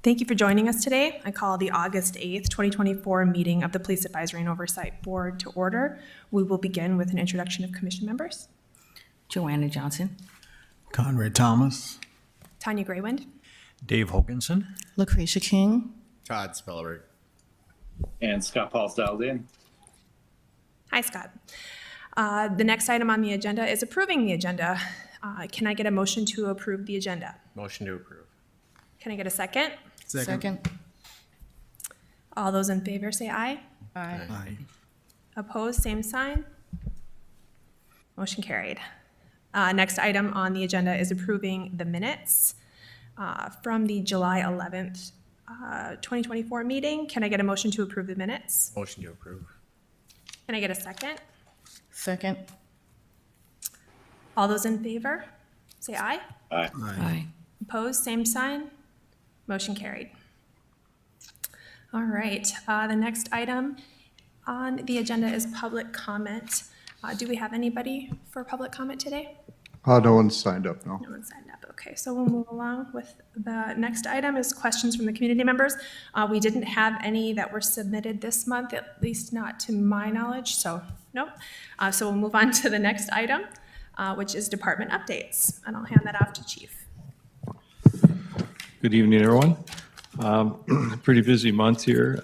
Thank you for joining us today. I call the August 8th, 2024 meeting of the Police Advisory and Oversight Board to order. We will begin with an introduction of commission members. Joanna Johnson. Conrad Thomas. Tanya Graywind. Dave Hoganson. Lucretia King. Todd Spellerberg. And Scott Paul dialed in. Hi, Scott. The next item on the agenda is approving the agenda. Can I get a motion to approve the agenda? Motion to approve. Can I get a second? Second. All those in favor say aye. Aye. Aye. Opposed, same sign. Motion carried. Next item on the agenda is approving the minutes from the July 11th, 2024 meeting. Can I get a motion to approve the minutes? Motion to approve. Can I get a second? Second. All those in favor say aye. Aye. Aye. Opposed, same sign. Motion carried. All right, the next item on the agenda is public comment. Do we have anybody for public comment today? No one's signed up, no. No one signed up. Okay, so we'll move along with the next item is questions from the community members. We didn't have any that were submitted this month, at least not to my knowledge, so nope. So we'll move on to the next item, which is department updates, and I'll hand that off to Chief. Good evening, everyone. Pretty busy month here.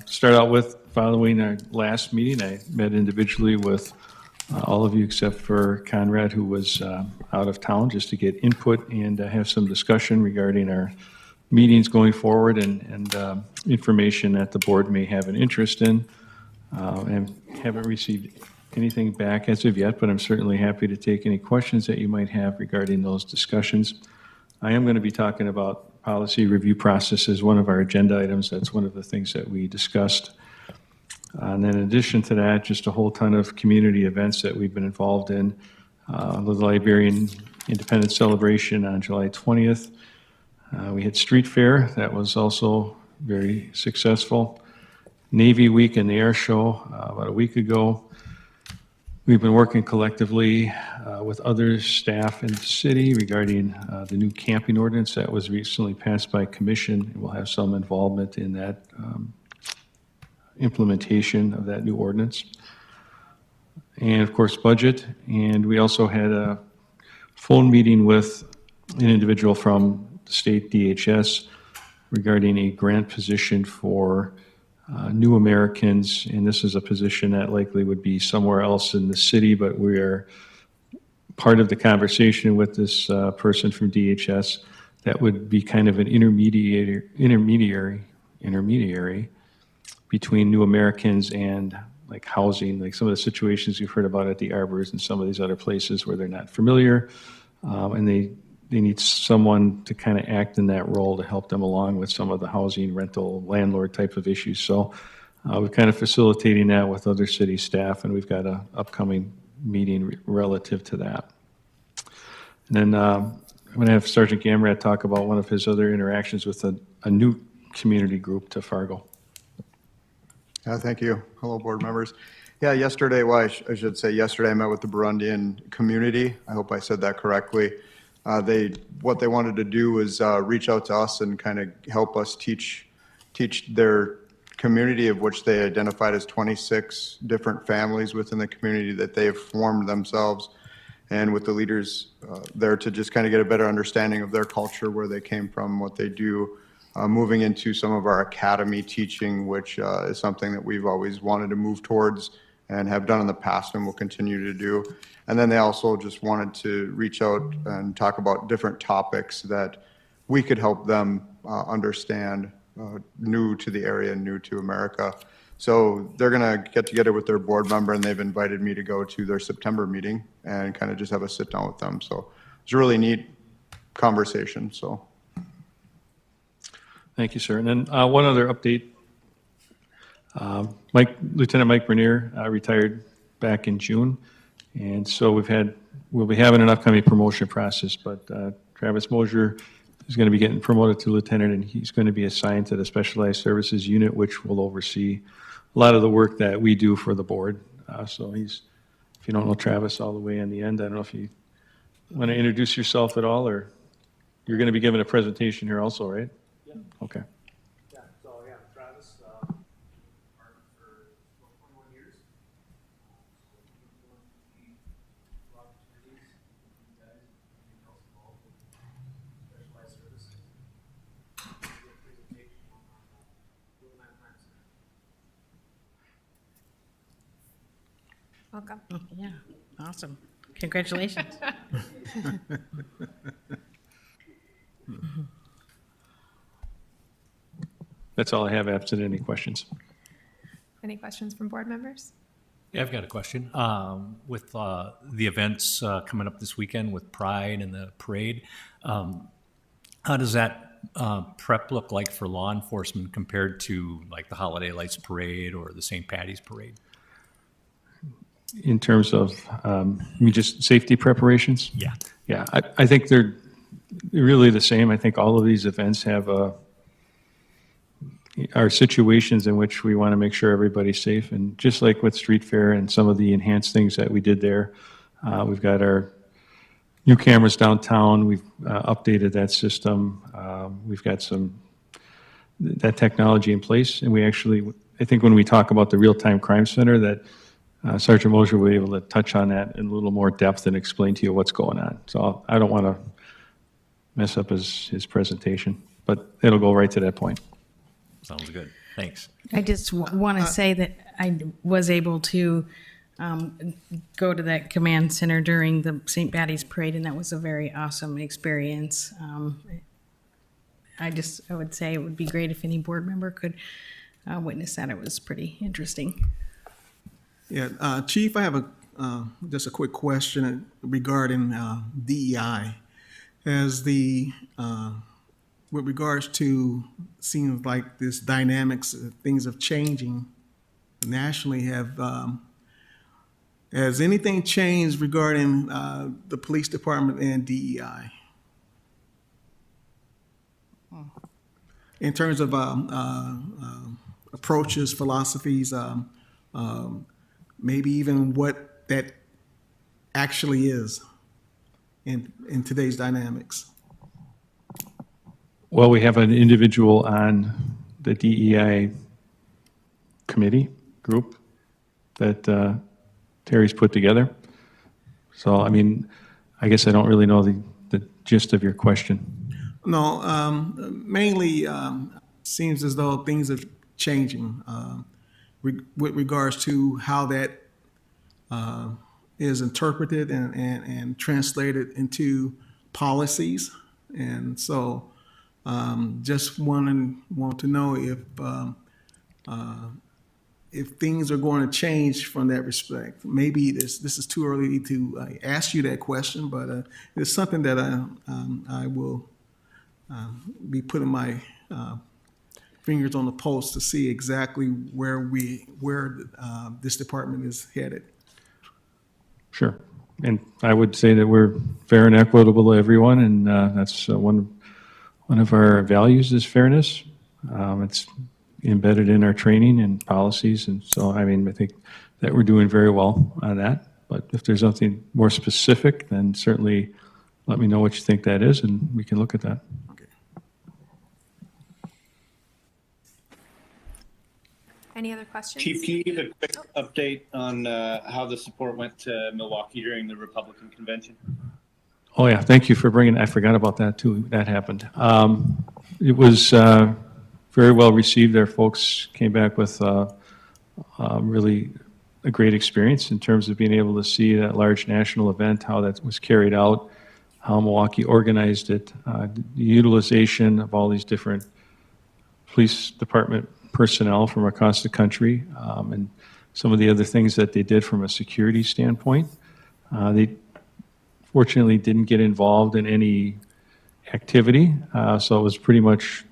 Start out with following our last meeting, I met individually with all of you except for Conrad, who was out of town, just to get input and have some discussion regarding our meetings going forward and information that the board may have an interest in. And haven't received anything back as of yet, but I'm certainly happy to take any questions that you might have regarding those discussions. I am going to be talking about policy review process as one of our agenda items. That's one of the things that we discussed. And then in addition to that, just a whole ton of community events that we've been involved in. The Liberian Independence Celebration on July 20th. We had Street Fair. That was also very successful. Navy Week and the Air Show about a week ago. We've been working collectively with other staff in the city regarding the new camping ordinance that was recently passed by commission. We'll have some involvement in that implementation of that new ordinance. And of course, budget. And we also had a phone meeting with an individual from the state DHS regarding a grant position for new Americans, and this is a position that likely would be somewhere else in the city, but we are part of the conversation with this person from DHS that would be kind of an intermediary between new Americans and like housing, like some of the situations you've heard about at the Arbors and some of these other places where they're not familiar, and they need someone to kind of act in that role to help them along with some of the housing, rental, landlord type of issues. So we're kind of facilitating that with other city staff, and we've got an upcoming meeting relative to that. And then I'm going to have Sergeant Gamrat talk about one of his other interactions with a new community group to Fargo. Thank you. Hello, board members. Yeah, yesterday, well, I should say yesterday I met with the Burundian community. I hope I said that correctly. What they wanted to do was reach out to us and kind of help us teach their community, of which they identified as 26 different families within the community that they have formed themselves, and with the leaders there to just kind of get a better understanding of their culture, where they came from, what they do, moving into some of our academy teaching, which is something that we've always wanted to move towards and have done in the past and will continue to do. And then they also just wanted to reach out and talk about different topics that we could help them understand, new to the area, new to America. So they're going to get together with their board member, and they've invited me to go to their September meeting and kind of just have a sit down with them. So it's a really neat conversation. So. Thank you, sir. And then one other update. Lieutenant Mike Bernier retired back in June. And so we'll be having an upcoming promotion process, but Travis Mosier is going to be getting promoted to lieutenant, and he's going to be assigned to the Specialized Services Unit, which will oversee a lot of the work that we do for the board. So if you don't know Travis all the way in the end, I don't know if you want to introduce yourself at all, or you're going to be giving a presentation here also, right? Okay. Yeah, so yeah, Travis, partner for about 21 years. So looking forward to the opportunities with you guys, anything else involved with specialized services. Good presentation on real-time crime center. Welcome. Yeah, awesome. Congratulations. That's all I have absent any questions. Any questions from board members? Yeah, I've got a question. With the events coming up this weekend with Pride and the parade, how does that prep look like for law enforcement compared to like the Holiday Lights Parade or the St. Patty's Parade? In terms of, just safety preparations? Yeah. Yeah, I think they're really the same. I think all of these events have are situations in which we want to make sure everybody's safe. And just like with Street Fair and some of the enhanced things that we did there, we've got our new cameras downtown. We've updated that system. We've got that technology in place. And we actually, I think when we talk about the real-time crime center, that Sergeant Mosier will be able to touch on that in a little more depth and explain to you what's going on. So I don't want to mess up his presentation, but it'll go right to that point. Sounds good. Thanks. I just want to say that I was able to go to that command center during the St. Patty's Parade, and that was a very awesome experience. I would say it would be great if any board member could witness that. It was pretty interesting. Yeah, Chief, I have just a quick question regarding DEI. As with regards to seems like this dynamics, things of changing nationally, has anything changed regarding the police department and DEI? In terms of approaches, philosophies, maybe even what that actually is in today's dynamics. Well, we have an individual on the DEI committee group that Terry's put together. So, I mean, I guess I don't really know the gist of your question. No, mainly seems as though things are changing with regards to how that is interpreted and translated into policies. And so just want to know if things are going to change from that respect. Maybe this is too early to ask you that question, but it's something that I will be putting my fingers on the pulse to see exactly where this department is headed. Sure. And I would say that we're fair and equitable to everyone, and that's one of our values is fairness. It's embedded in our training and policies, and so, I mean, I think that we're doing very well on that. But if there's something more specific, then certainly let me know what you think that is, and we can look at that. Any other questions? Chief, can you give a quick update on how the support went to Milwaukee during the Republican convention? Oh, yeah, thank you for bringing, I forgot about that too, that happened. It was very well received. Our folks came back with really a great experience in terms of being able to see that large national event, how that was carried out, how Milwaukee organized it, the utilization of all these different police department personnel from across the country, and some of the other things that they did from a security standpoint. They fortunately didn't get involved in any activity, so it was pretty much,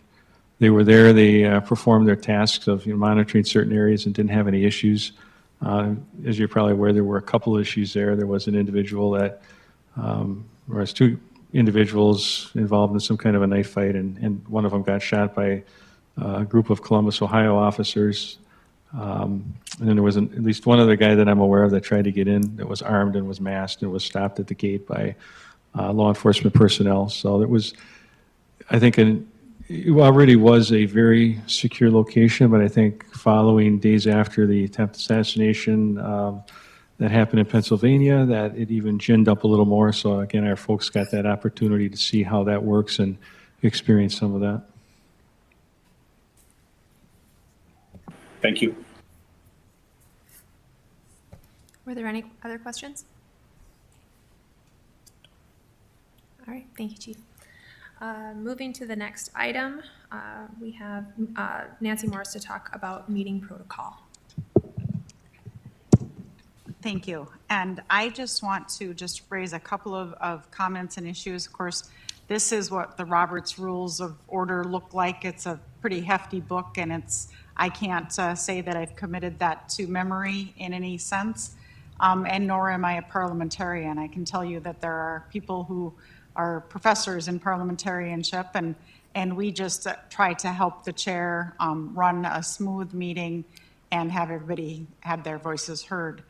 they were there, they performed their tasks of monitoring certain areas and didn't have any issues. As you're probably aware, there were a couple of issues there. There was an individual that, or was two individuals involved in some kind of a knife fight, and one of them got shot by a group of Columbus, Ohio officers. And then there was at least one other guy that I'm aware of that tried to get in that was armed and was masked and was stopped at the gate by law enforcement personnel. So it was, I think, it already was a very secure location, but I think following days after the attempted assassination that happened in Pennsylvania, that it even ginned up a little more. So again, our folks got that opportunity to see how that works and experience some of that. Thank you. Were there any other questions? All right, thank you, Chief. Moving to the next item, we have Nancy Morris to talk about meeting protocol. Thank you. And I just want to just raise a couple of comments and issues. Of course, this is what the Roberts Rules of Order look like. It's a pretty hefty book, and I can't say that I've committed that to memory in any sense, and nor am I a parliamentarian. I can tell you that there are people who are professors in parliamentarianship, and we just try to help the chair run a smooth meeting and have everybody have their voices heard.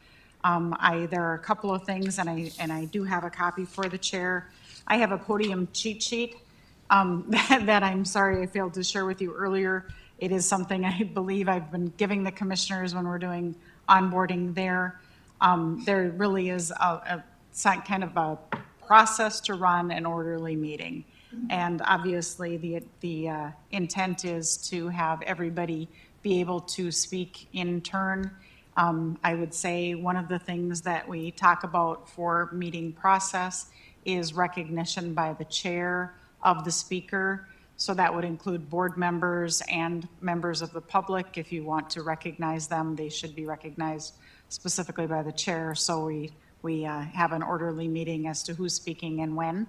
There are a couple of things, and I do have a copy for the chair. I have a podium cheat sheet that I'm sorry I failed to share with you earlier. It is something I believe I've been giving the commissioners when we're doing onboarding there. There really is a kind of a process to run an orderly meeting. And obviously, the intent is to have everybody be able to speak in turn. I would say one of the things that we talk about for meeting process is recognition by the chair of the speaker. So that would include board members and members of the public. If you want to recognize them, they should be recognized specifically by the chair. So we have an orderly meeting as to who's speaking and when.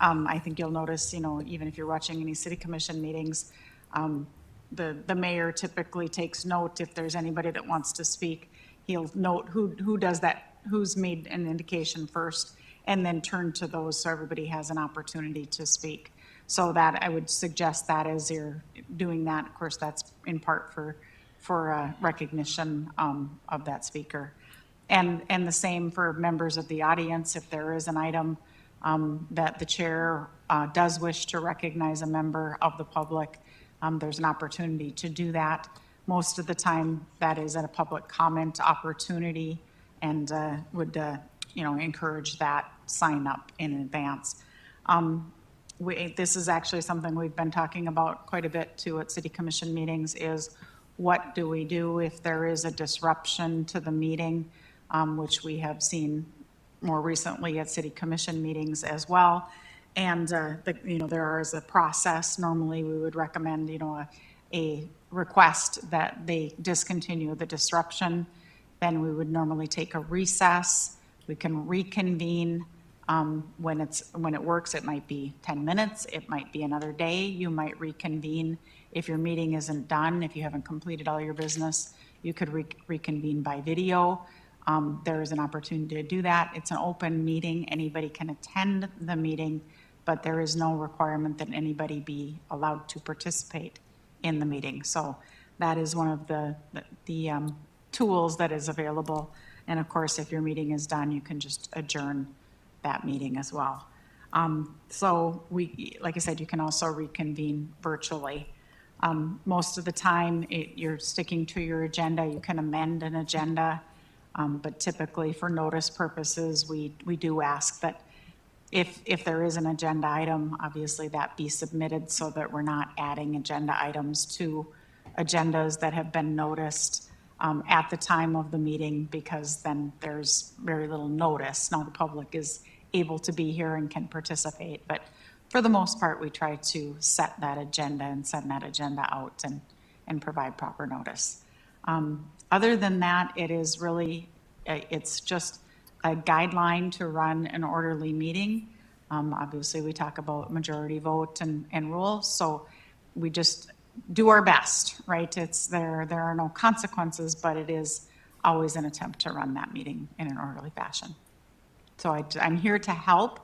I think you'll notice, even if you're watching any city commission meetings, the mayor typically takes note if there's anybody that wants to speak. He'll note who does that, who's made an indication first, and then turn to those so everybody has an opportunity to speak. So that I would suggest that as you're doing that, of course, that's in part for recognition of that speaker. And the same for members of the audience. If there is an item that the chair does wish to recognize a member of the public, there's an opportunity to do that. Most of the time, that is at a public comment opportunity, and would encourage that sign up in advance. This is actually something we've been talking about quite a bit too at city commission meetings, is what do we do if there is a disruption to the meeting, which we have seen more recently at city commission meetings as well. And there is a process. Normally, we would recommend a request that they discontinue the disruption. Then we would normally take a recess. We can reconvene when it works. It might be 10 minutes. It might be another day. You might reconvene if your meeting isn't done. If you haven't completed all your business, you could reconvene by video. There is an opportunity to do that. It's an open meeting. Anybody can attend the meeting, but there is no requirement that anybody be allowed to participate in the meeting. So that is one of the tools that is available. And of course, if your meeting is done, you can just adjourn that meeting as well. So like I said, you can also reconvene virtually. Most of the time, you're sticking to your agenda. You can amend an agenda. But typically, for notice purposes, we do ask that if there is an agenda item, obviously that be submitted so that we're not adding agenda items to agendas that have been noticed at the time of the meeting, because then there's very little notice. Now the public is able to be here and can participate, but for the most part, we try to set that agenda and send that agenda out and provide proper notice. Other than that, it is really, it's just a guideline to run an orderly meeting. Obviously, we talk about majority vote and rules, so we just do our best, right? There are no consequences, but it is always an attempt to run that meeting in an orderly fashion. So I'm here to help.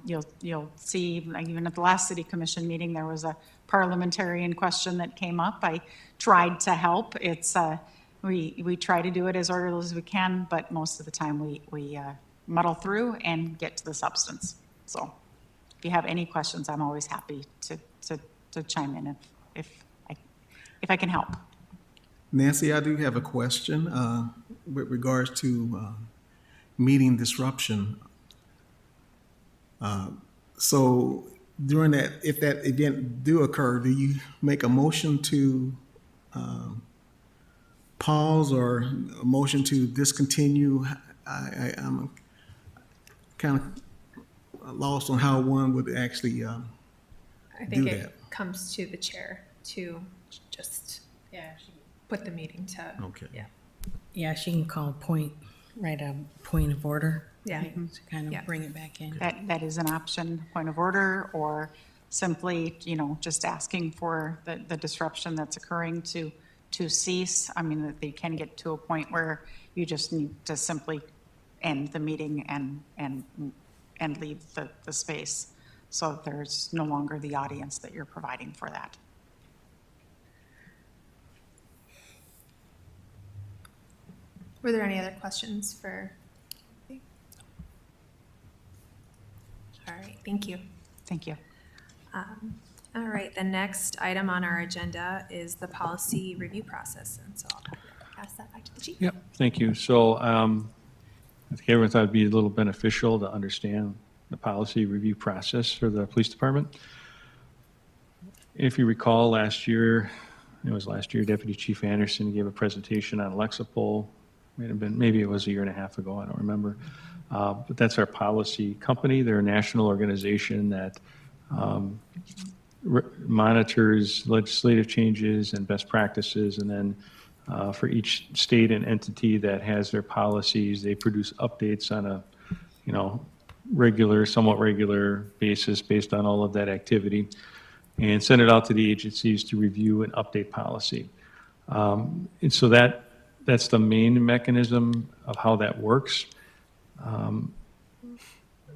You'll see, like even at the last city commission meeting, there was a parliamentarian question that came up. I tried to help. We try to do it as orderly as we can, but most of the time we muddle through and get to the substance. So if you have any questions, I'm always happy to to chime in if I can help. Nancy, I do have a question with regards to meeting disruption. So during that, if that event do occur, do you make a motion to pause or a motion to discontinue? I'm kind of lost on how one would actually I do think that. it comes to the chair to just put the meeting to. Okay. Yeah. Yeah, she can call write a point of order. Yeah. right, To kind Yeah. of bring it back in. That is an option, point of order, or simply, just asking for the disruption that's occurring to cease. I mean, that they can get to a point where you just need to simply end the meeting and leave the space. So there's no longer the audience that you're providing for that. Were there any other questions for? All right, thank you. Thank you. All right, the next item on our agenda is the policy review process, and so I'll pass that back to the chief. Yep, thank you. So I think everyone thought it'd be a little beneficial to understand the policy review process for the police department. If you recall, last year, Deputy Chief Anderson gave a presentation on Lexipol. Maybe it was a year and a half ago, I don't remember. But that's our policy company. They're a national organization that monitors legislative changes and best practices, and then for each state and entity that has their policies, they produce updates on a somewhat regular basis based on all of that activity, and send it out to the agencies to review and update policy. And so that's the main mechanism of how that works.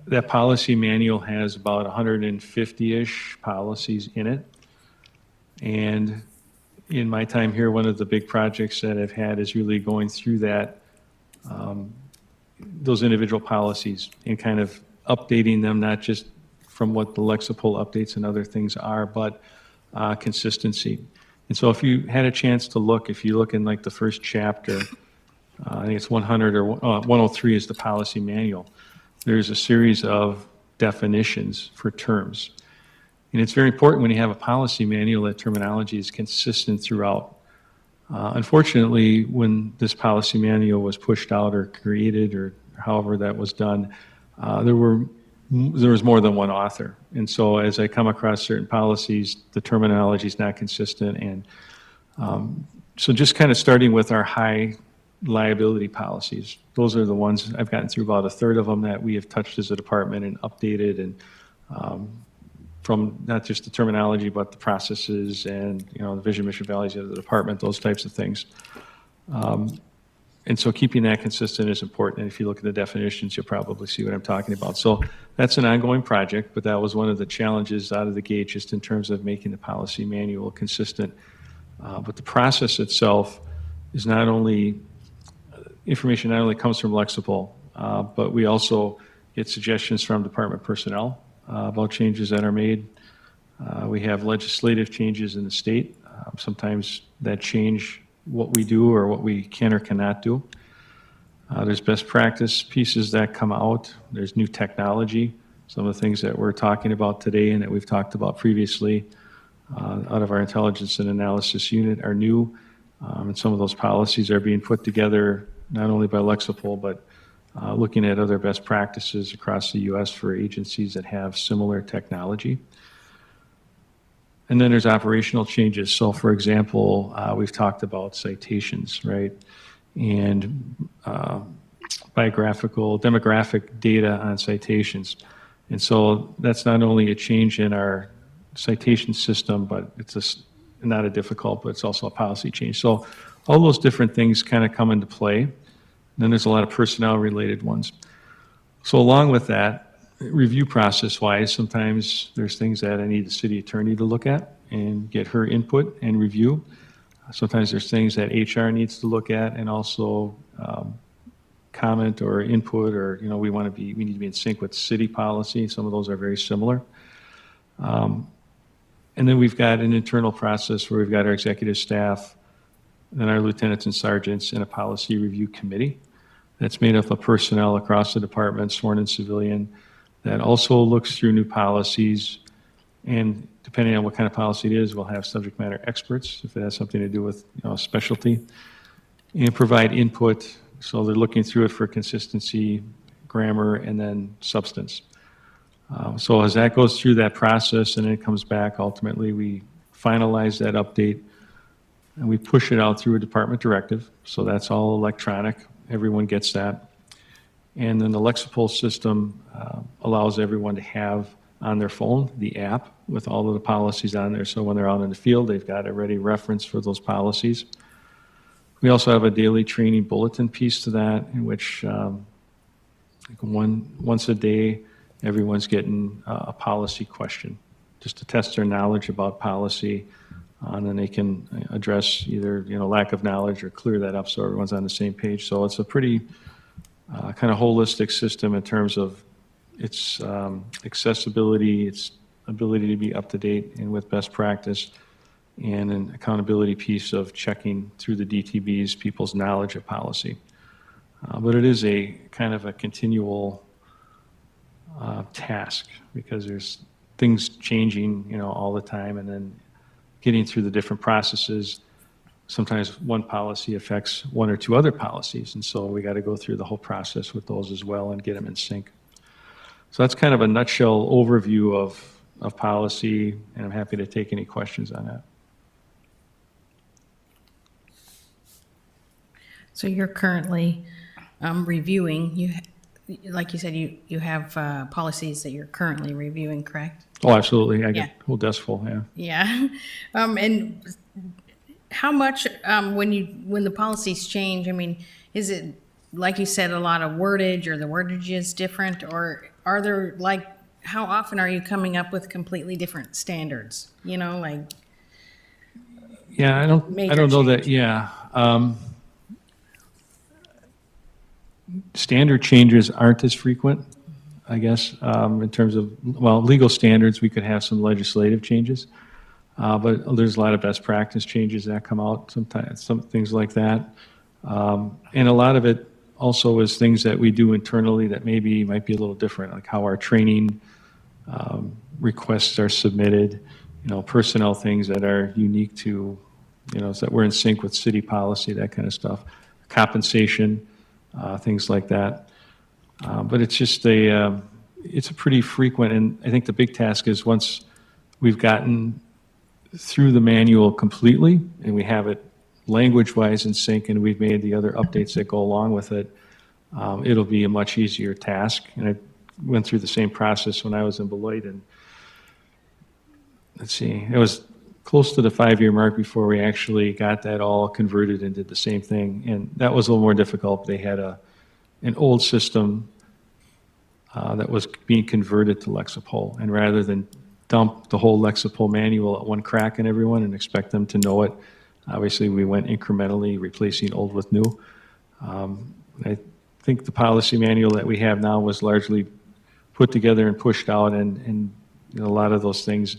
That policy manual has about 150-ish policies in it. And in my time here, one of the big projects that I've had is really going through those individual policies and kind of updating them, not just from what the Lexipol updates and other things are, but consistency. And so if you had a chance to look, if you look in like the first chapter, I think it's 100 or 103 is the policy manual. There's a series of definitions for terms. And it's very important when you have a policy manual that terminology is consistent throughout. Unfortunately, when this policy manual was pushed out or created or however that was done, there was more than one author. And so as I come across certain policies, the terminology is not consistent. And so just kind of starting with our high liability policies. Those are the ones, I've gotten through about a third of them that we have touched as a department and updated, and from not just the terminology, but the processes and, the vision, mission, values of the department, those types of things. And so keeping that consistent is important. And if you look at the definitions, you'll probably see what I'm talking about. So that's an ongoing project, but that was one of the challenges out of the gate, just in terms of making the policy manual consistent. But the process itself is information not only comes from Lexipol, but we also get suggestions from department personnel about changes that are made. We have legislative changes in the state. Sometimes that change what we do or what we can or cannot do. There's best practice pieces that come out. There's new technology. Some of the things that we're talking about today and that we've talked about previously out of our intelligence and analysis unit are new. And some of those policies are being put together not only by Lexipol, but looking at other best practices across the U.S. for agencies that have similar technology. And then there's operational changes. So for example, we've talked about citations, right? And demographic data on citations. And so that's not only a change in our citation system, but it's not a difficult, but it's also a policy change. So all those different things kind of come into play. And then there's a lot of personnel related ones. So along with that, review process wise, sometimes there's things that I need the city attorney to look at and get her input and review. Sometimes there's things that HR needs to look at and also comment or input, or we need to be in sync with city policy. Some of those are very similar. And then we've got an internal process where we've got our executive staff, then our lieutenants and sergeants, and a policy review committee that's made up of personnel across the department, sworn and civilian, that also looks through new policies. And depending on what kind of policy it is, we'll have subject matter experts, if it has something to do with specialty, and provide input. So they're looking through it for consistency, grammar, and then substance. So as that goes through that process and it comes back, ultimately we finalize that update and we push it out through a department directive. So that's all electronic. Everyone gets that. And then the Lexipol system allows everyone to have on their phone the app with all of the policies on there. So when they're out in the field, they've got a ready reference for those policies. We also have a daily training bulletin piece to that, in which once a day, everyone's getting a policy question, just to test their knowledge about policy, and then they can address either lack of knowledge or clear that up so everyone's on the same page. So it's a pretty kind of holistic system in terms of its accessibility, its ability to be up to date and with best practice, and an accountability piece of checking through the DTBs people's knowledge of policy. But it is a kind of a continual task, because there's things changing, all the time, and then getting through the different processes. Sometimes one policy affects one or two other policies, and so we got to go through the whole process with those as well and get them in sync. So that's kind of a nutshell overview of policy, and I'm happy to take any questions on that. So you're currently reviewing, like you said, you have policies that you're currently reviewing, correct? Oh, absolutely. I Yeah. get a whole desk full, yeah. Yeah. And how much, when the policies change, I mean, is it, like you said, a lot of wordage, or the wordage is different, or are there, like, how often are you coming up with completely different standards? Like, Yeah, I don't Major know that, yeah. Standard changes aren't as frequent, I guess, in terms of, legal standards, we could have some legislative changes. But there's a lot of best practice changes that come out sometimes, some things like that. And a lot of it also is things that we do internally that might be a little different, like how our training requests are submitted, personnel things that are unique to, so that we're in sync with city policy, that kind of stuff, compensation, things like that. But it's just it's a pretty frequent, and I think the big task is once we've gotten through the manual completely and we have it language-wise in sync and we've made the other updates that go along with it, it'll be a much easier task. And I went through the same process when I was in Beloit, and let's see, it was close to the 5-year mark before we actually got that all converted and did the same thing. And that was a little more difficult. They had an old system that was being converted to Lexipol. And rather than dump the whole Lexipol manual at one crack on everyone and expect them to know it, obviously we went incrementally, replacing old with new. I think the policy manual that we have now was largely put together and pushed out, and a lot of those things,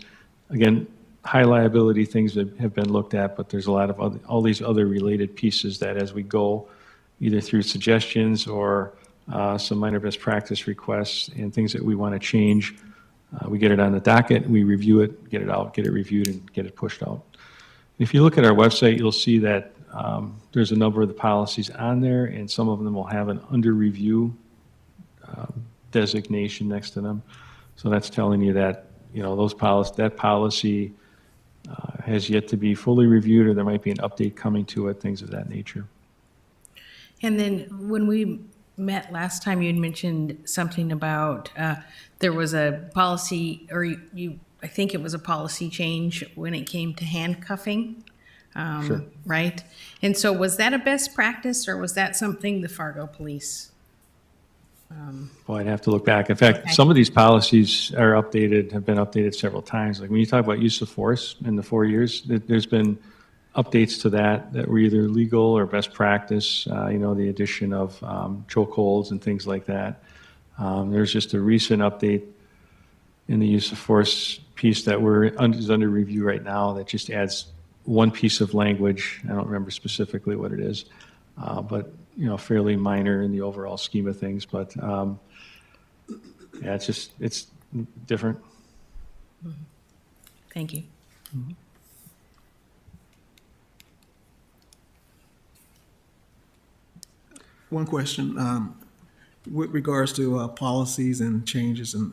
again, high liability things that have been looked at, but there's a lot of all these other related pieces that as we go, either through suggestions or some minor best practice requests and things that we want to change, we get it on the docket, we review it, get it out, get it reviewed, and get it pushed out. If you look at our website, you'll see that there's a number of the policies on there, and some of them will have an under review designation next to them. So that's telling you that that policy has yet to be fully reviewed, or there might be an update coming to it, things of that nature. and then when we met last time, you had mentioned something about there was a policy, or I think it was a policy change when it came to handcuffing, Sure. right? And so was that a best practice, or was that something the Fargo Police? Boy, I'd have to look back. In fact, Okay. some of these policies are updated, have been updated several times. Like when you talk about use of force in the 4 years, there's been updates to that were either legal or best practice, the addition of chokeholds and things like that. There's just a recent update in the use of force piece that is under review right now that just adds one piece of language. I don't remember specifically what it is, but, fairly minor in the overall scheme of things. But, yeah, it's different. Thank you. One question, with regards to policies and changes, and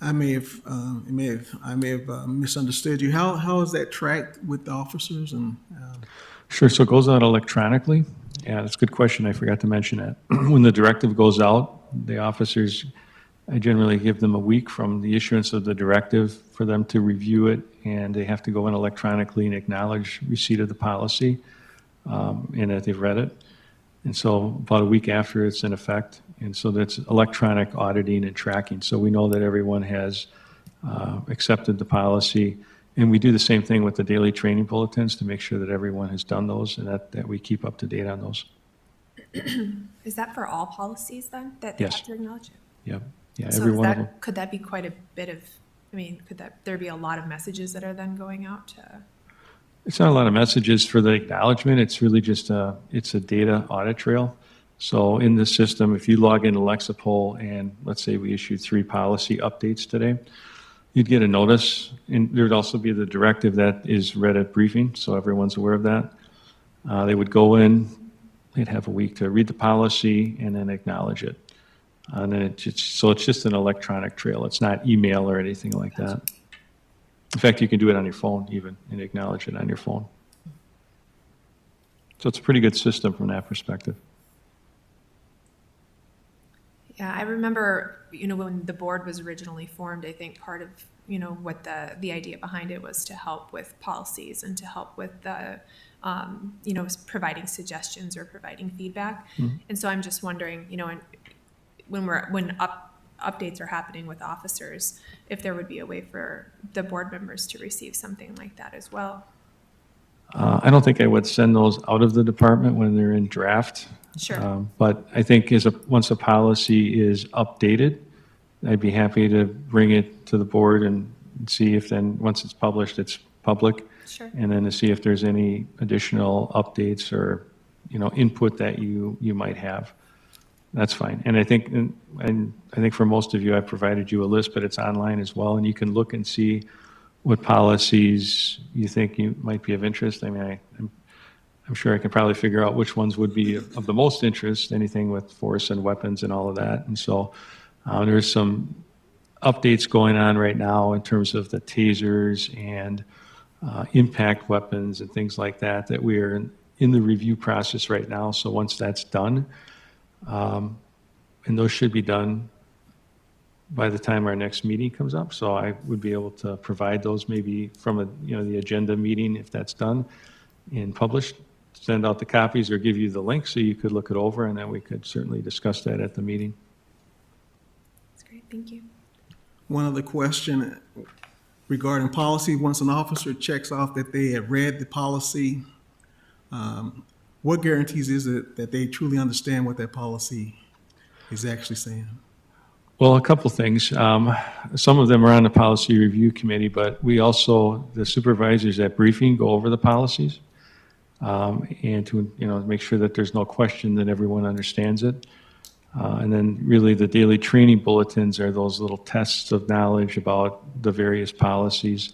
I may have misunderstood you. How is that tracked with the officers and? Sure, so it goes out electronically. Yeah, that's a good question. I forgot to mention that. When the directive goes out, the officers, I generally give them a week from the issuance of the directive for them to review it, and they have to go in electronically and acknowledge receipt of the policy, and that they've read it. And so about a week after it's in effect, and so that's electronic auditing and tracking. So we know that everyone has accepted the policy. And we do the same thing with the daily training bulletins to make sure that everyone has done those and that we keep up to date on those. Is that for all policies then, that they Yes. have to acknowledge? Yep. Yeah, So every is one of them. that, could that be quite a bit of, could there be a lot of messages that are then going out to? It's not a lot of messages for the acknowledgement. It's really just it's a data audit trail. So in the system, if you log into Lexipol and let's say we issued 3 policy updates today, you'd get a notice, and there'd also be the directive that is read at briefing, so everyone's aware of that. They would go in, they'd have a week to read the policy and then acknowledge it. And then it's just an electronic trail. It's not email or anything like that. In fact, you can do it on your phone even and acknowledge it on your phone. So it's a pretty good system from that perspective. Yeah, I remember, when the board was originally formed, I think part of, what the idea behind it was to help with policies and to help with the, providing suggestions or providing feedback. And so I'm just wondering, when updates are happening with officers, if there would be a way for the board members to receive something like that as well. I don't think I would send those out of the department when they're in draft. Sure. But I think once a policy is updated, I'd be happy to bring it to the board and see if then, once it's published, it's public. Sure. And then to see if there's any additional updates or, input that you might have. That's fine. And I think for most of you, I provided you a list, but it's online as well. And you can look and see what policies you think you might be of interest. I'm sure I can probably figure out which ones would be of the most interest, anything with force and weapons and all of that. And so there's some updates going on right now in terms of the tasers and impact weapons and things like that we are in the review process right now. So once that's done, and those should be done by the time our next meeting comes up. So I would be able to provide those maybe from the agenda meeting if that's done and published, send out the copies or give you the link so you could look it over, and then we could certainly discuss that at the meeting. That's great. Thank you. One other question regarding policy. Once an officer checks off that they have read the policy, what guarantees is it that they truly understand what that policy is actually saying? Well, a couple things. Some of them are on the policy review committee, but we also, the supervisors at briefing, go over the policies and to make sure that there's no question that everyone understands it. And then really the daily training bulletins are those little tests of knowledge about the various policies.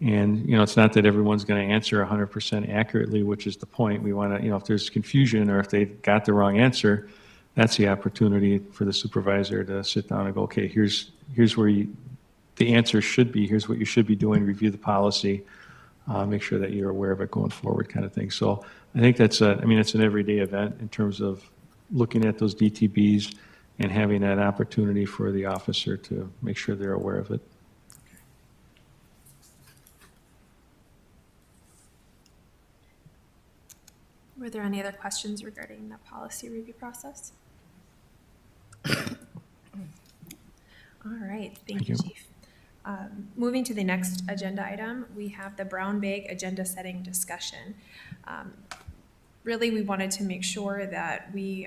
And, it's not that everyone's going to answer 100% accurately, which is the point. We want to, if there's confusion or if they got the wrong answer, that's the opportunity for the supervisor to sit down and go, okay, here's where the answer should be. Here's what you should be doing. Review the policy. Make sure that you're aware of it going forward, kind of thing. So I think it's an everyday event in terms of looking at those DTBs and having that opportunity for the officer to make sure they're aware of it. Were there any other questions regarding the policy review process? All right, thank you, Thank you. Chief. Moving to the next agenda item, we have the brown bag agenda setting discussion. Really, we wanted to make sure that we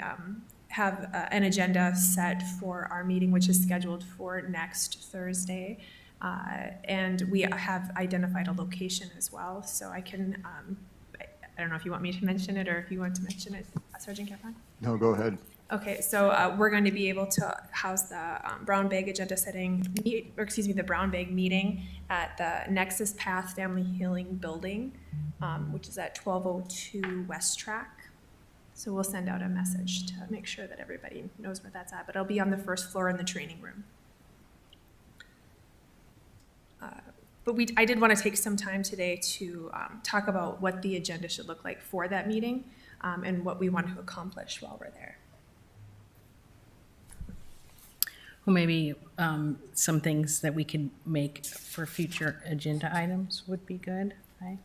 have an agenda set for our meeting, which is scheduled for next Thursday. And we have identified a location as well, so I can, I don't know if you want me to mention it or if you want to mention it, Sergeant Capron? No, go ahead. Okay, so we're going to be able to house the brown bag agenda setting, the brown bag meeting at the Nexus Path Family Healing Building, which is at 1202 West Track. So we'll send out a message to make sure that everybody knows where that's at, but it'll be on the first floor in the training room. But I did want to take some time today to talk about what the agenda should look like for that meeting and what we want to accomplish while we're there. Well, maybe some things that we could make for future agenda items would be good, right?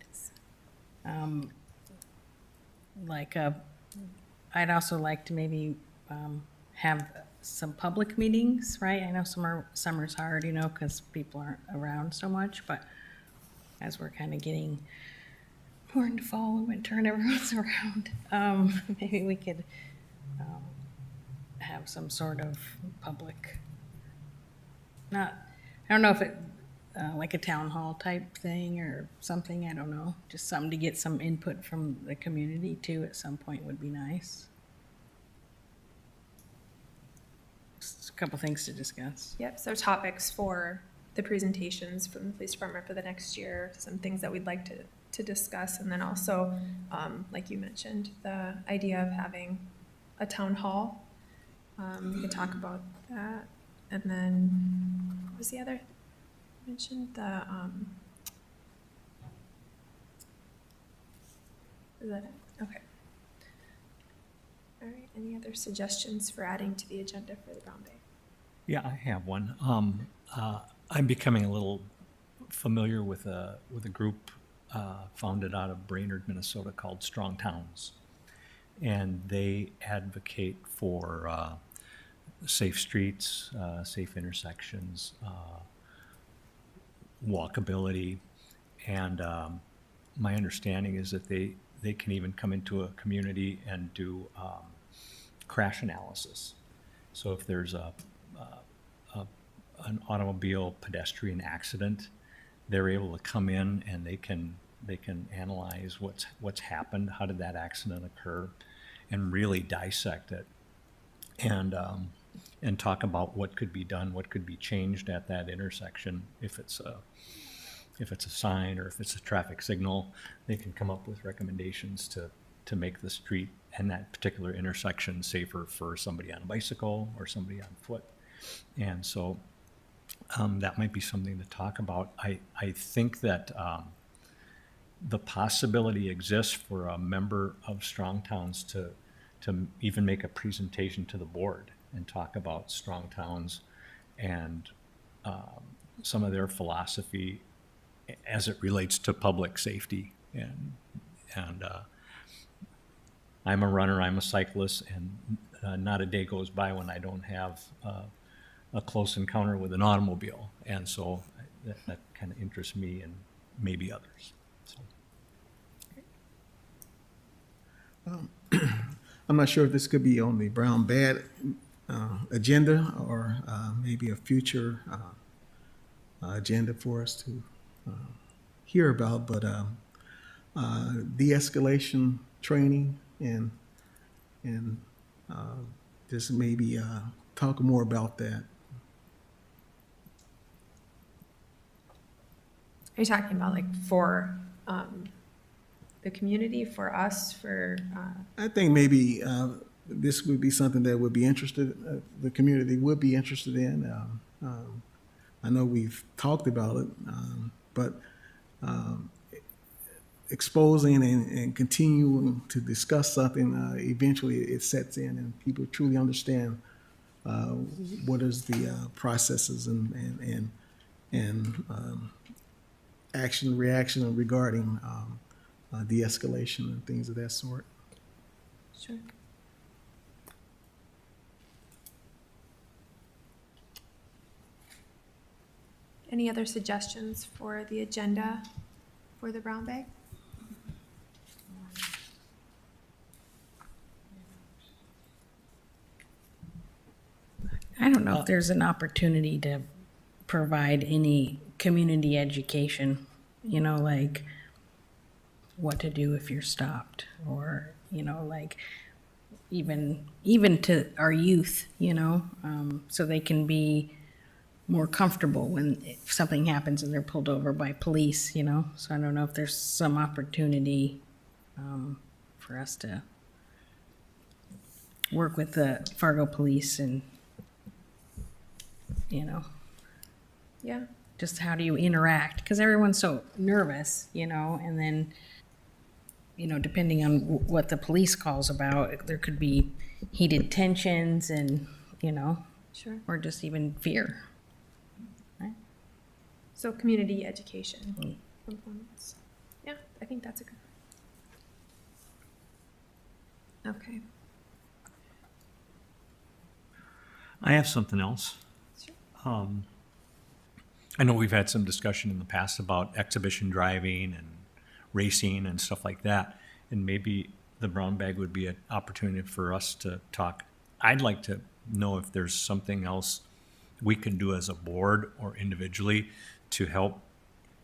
I'd also like to maybe have some public meetings, right? I know summer's hard, because people aren't around so much, but as we're kind of getting more into fall and winter and everyone's around, maybe we could have some sort of public, I don't know if it, like a town hall type thing or something, I don't know. Just something to get some input from the community too at some point would be nice. Just a couple things to discuss. Yep, so topics for the presentations from the police department for the next year, some things that we'd like to discuss, and then also, like you mentioned, the idea of having a town hall. We could talk about that. And then, what was the other? You mentioned the, is that it? Okay. All right, any other suggestions for adding to the agenda for the brown bag? Yeah, I have one. I'm becoming a little familiar with a group founded out of Brainerd, Minnesota called Strong Towns. And they advocate for safe streets, safe intersections, walkability. And my understanding is that they can even come into a community and do crash analysis. So if there's an automobile pedestrian accident, they're able to come in and they can analyze what's happened, how did that accident occur, and really dissect it, and talk about what could be done, what could be changed at that intersection. If it's a sign or if it's a traffic signal, they can come up with recommendations to make the street and that particular intersection safer for somebody on a bicycle or somebody on foot. And so that might be something to talk about. I think that the possibility exists for a member of Strong Towns to even make a presentation to the board and talk about Strong Towns and some of their philosophy as it relates to public safety. And I'm a runner, I'm a cyclist, and not a day goes by when I don't have a close encounter with an automobile. And so that kind of interests me and maybe others. So. I'm not sure if this could be on the brown bag agenda or maybe a future agenda for us to hear about, but de-escalation training and just maybe talk more about that. Are you talking about like for the community, for us, for? I think maybe this would be something that would be the community would be interested in. I know we've talked about it, but exposing and continuing to discuss something, eventually it sets in and people truly understand what is the processes and action, reaction regarding de-escalation and things of that sort. Sure. Any other suggestions for the agenda for the brown bag? don't know if there's an opportunity to provide any community education, you know, like what to do if you're stopped, or, you know, like even to our youth, you know, so they can be more comfortable when if something happens and they're pulled over by police, you know. So I don't know if there's some opportunity for us to work with the Fargo police and, you know, Yeah. just how do you interact? Because everyone's so nervous, you know, and then, you know, depending on what the police calls about, there could be heated tensions and, you know, Sure. or just even fear. So community education components. Yeah, I think that's a good one. Okay. I have something else. Sure. I know we've had some discussion in the past about exhibition driving and racing and stuff like that, and maybe the brown bag would be an opportunity for us to talk. I'd like to know if there's something else we can do as a board or individually to help,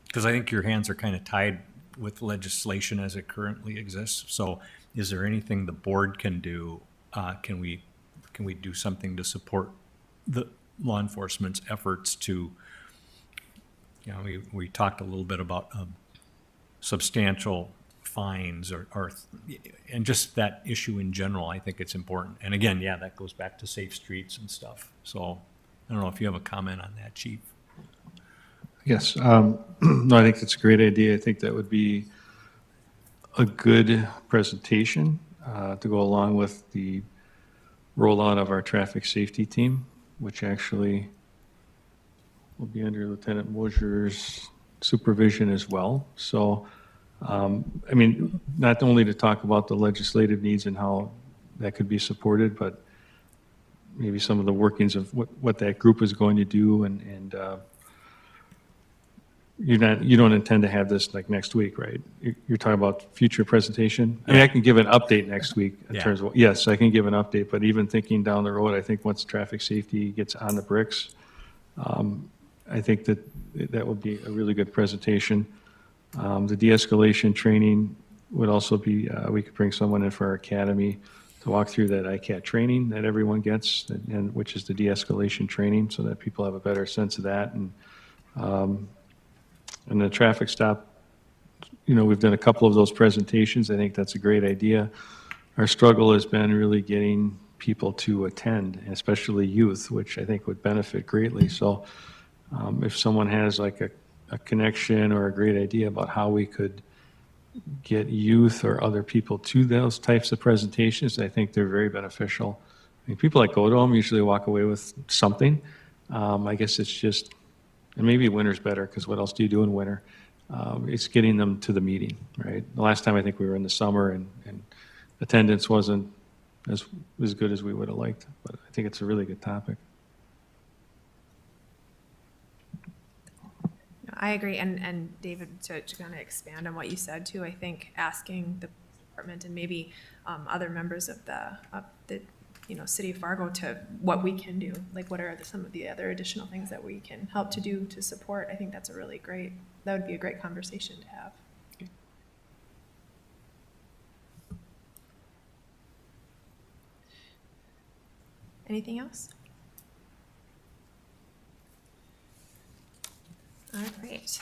because I think your hands are kind of tied with legislation as it currently exists. So is there anything the board can do? Can we do something to support the law enforcement's efforts to, you know, we talked a little bit about substantial fines or and just that issue in general. I think it's important. And again, yeah, that goes back to safe streets and stuff. So I don't know if you have a comment on that, Chief. Yes, no, I think that's a great idea. I think that would be a good presentation to go along with the rollout of our traffic safety team, which actually will be under Lieutenant Mosier's supervision as well. So, I mean, not only to talk about the legislative needs and how that could be supported, but maybe some of the workings of what that group is going to do, and you don't intend to have this like next week, right? You're talking about future presentation? I mean, I can give an update next week in Yeah. terms of, yes, I can give an update, but even thinking down the road, I think once traffic safety gets on the bricks, I think that would be a really good presentation. The de-escalation training would also be, we could bring someone in for our academy to walk through that ICAT training that everyone gets, and which is the de-escalation training, so that people have a better sense of that. And the traffic stop, you know, we've done a couple of those presentations. I think that's a great idea. Our struggle has been really getting people to attend, especially youth, which I think would benefit greatly. So if someone has like a connection or a great idea about how we could get youth or other people to those types of presentations, I think they're very beneficial. I mean, people that go to them usually walk away with something. I guess it's just, and maybe winter's better, because what else do you do in winter? It's getting them to the meeting, right? The last time I think we were in the summer, and attendance wasn't as good as we would have liked, but I think it's a really good topic. I agree, and David, to kind of expand on what you said too, I think asking the department and maybe other members of the city of Fargo to what we can do, like what are some of the other additional things that we can help to do to support. I think that's that would be a great conversation to have. Anything else? All right.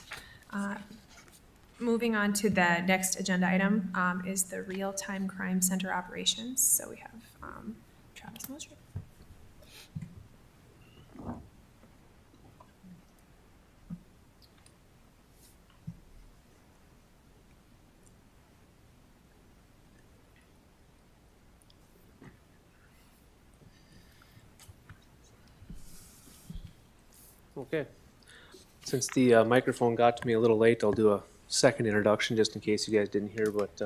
Moving on to the next agenda item is the Real-Time Crime Center operations. So we have Travis Mosher. Okay. Since the microphone got to me a little late, I'll do a second introduction just in case you guys didn't hear. But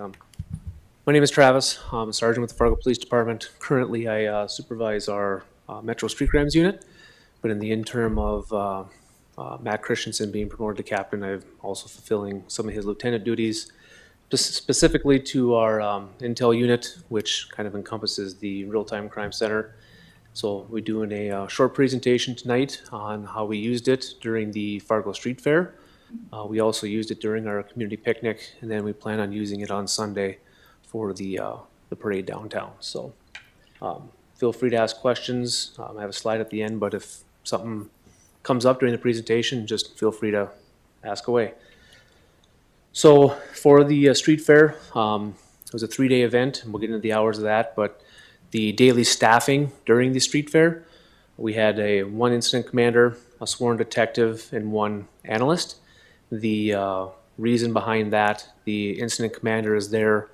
my name is Travis. I'm a sergeant with the Fargo Police Department. Currently, I supervise our Metro Street Crimes Unit. But in the interim of Matt Christensen being promoted to captain, I'm also fulfilling some of his lieutenant duties, just specifically to our intel unit, which kind of encompasses the Real-Time Crime Center. So we're doing a short presentation tonight on how we used it during the Fargo Street Fair. We also used it during our community picnic, and then we plan on using it on Sunday for the parade downtown. So feel free to ask questions. I have a slide at the end, but if something comes up during the presentation, just feel free to ask away. So for the street fair, it was a 3-day event, and we'll get into the hours of that, but the daily staffing during the street fair, we had one incident commander, a sworn detective, and one analyst. The reason behind that, the incident commander is there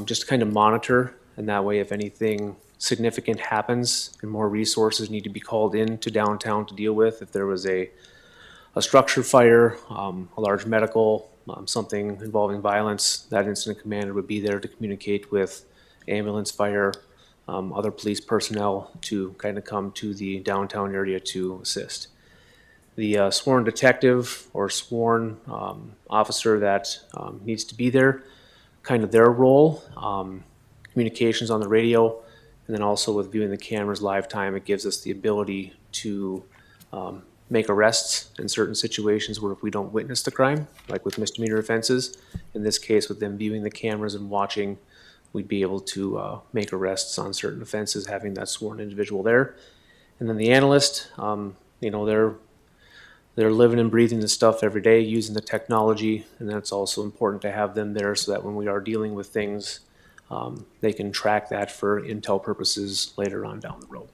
just to kind of monitor, and that way if anything significant happens and more resources need to be called in to downtown to deal with, if there was a structure fire, a large medical, something involving violence, that incident commander would be there to communicate with ambulance, fire, other police personnel to kind of come to the downtown area to assist. The sworn detective or sworn officer that needs to be there, kind of their role, communications on the radio, and then also with viewing the cameras live time, it gives us the ability to make arrests in certain situations where if we don't witness the crime, like with misdemeanor offenses, in this case with them viewing the cameras and watching, we'd be able to make arrests on certain offenses having that sworn individual there. And then the analyst, they're living and breathing this stuff every day using the technology, and then it's also important to have them there so that when we are dealing with things, they can track that for intel purposes later on down the road.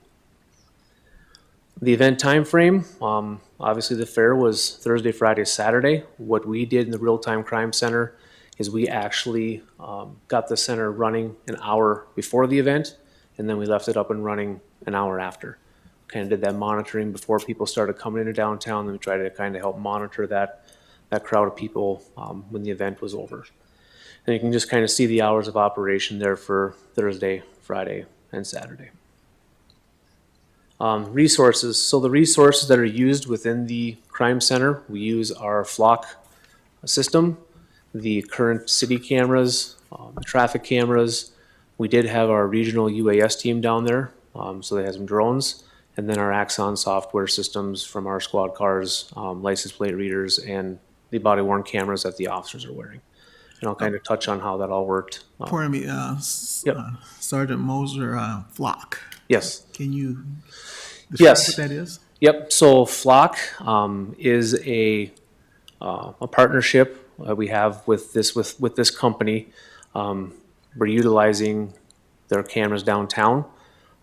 The event time frame, obviously the fair was Thursday, Friday, Saturday. What we did in the Real-Time Crime Center is we actually got the center running an hour before the event, and then we left it up and running an hour after. Kind of did that monitoring before people started coming into downtown, and we tried to kind of help monitor that crowd of people when the event was over. And you can just kind of see the hours of operation there for Thursday, Friday, and Saturday. Resources. So the resources that are used within the crime center, we use our flock system, the current city cameras, traffic cameras. We did have our regional UAS team down there, so they had some drones, and then our Axon software systems from our squad cars, license plate readers, and the body-worn cameras that the officers are wearing. And I'll kind of touch on how that all worked. Pardon me, Yep. Sergeant Moser, Flock. Yes. Can you describe Yes. what that is? Yep. So Flock is a partnership we have with this company. We're utilizing their cameras downtown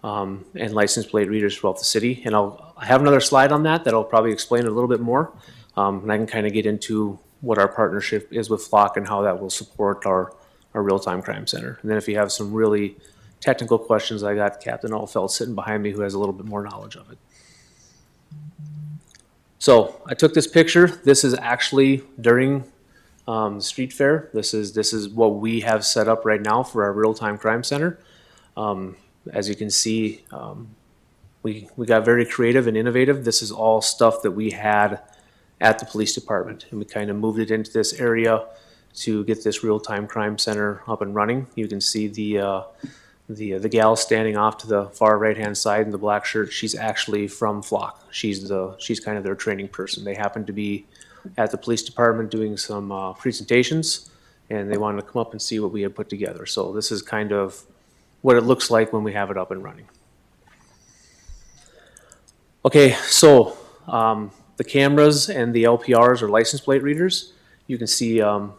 and license plate readers throughout the city. And I have another slide on that that'll probably explain it a little bit more. And I can kind of get into what our partnership is with Flock and how that will support our real-time crime center. And then if you have some really technical questions, I got Captain Allfeld sitting behind me who has a little bit more knowledge of it. So I took this picture. This is actually during the street fair. This is what we have set up right now for our real-time crime center. As you can see, we got very creative and innovative. This is all stuff that we had at the police department, and we kind of moved it into this area to get this real-time crime center up and running. You can see the gal standing off to the far right-hand side in the black shirt. She's actually from Flock. She's kind of their training person. They happen to be at the police department doing some presentations, and they wanted to come up and see what we had put together. So this is kind of what it looks like when we have it up and running. Okay, so the cameras and the LPRs or license plate readers, you can see the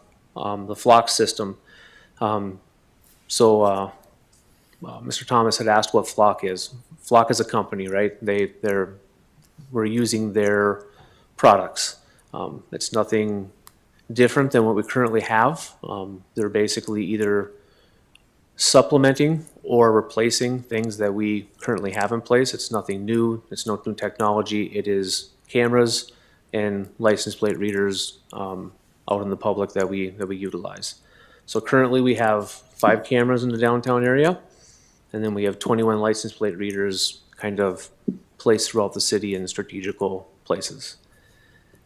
Flock system. Mr. Thomas had asked what Flock is. Flock is a company, right? We're using their products. It's nothing different than what we currently have. They're basically either supplementing or replacing things that we currently have in place. It's nothing new. It's no new technology. It is cameras and license plate readers out in the public that we utilize. So currently we have 5 cameras in the downtown area, and then we have 21 license plate readers kind of placed throughout the city in strategical places.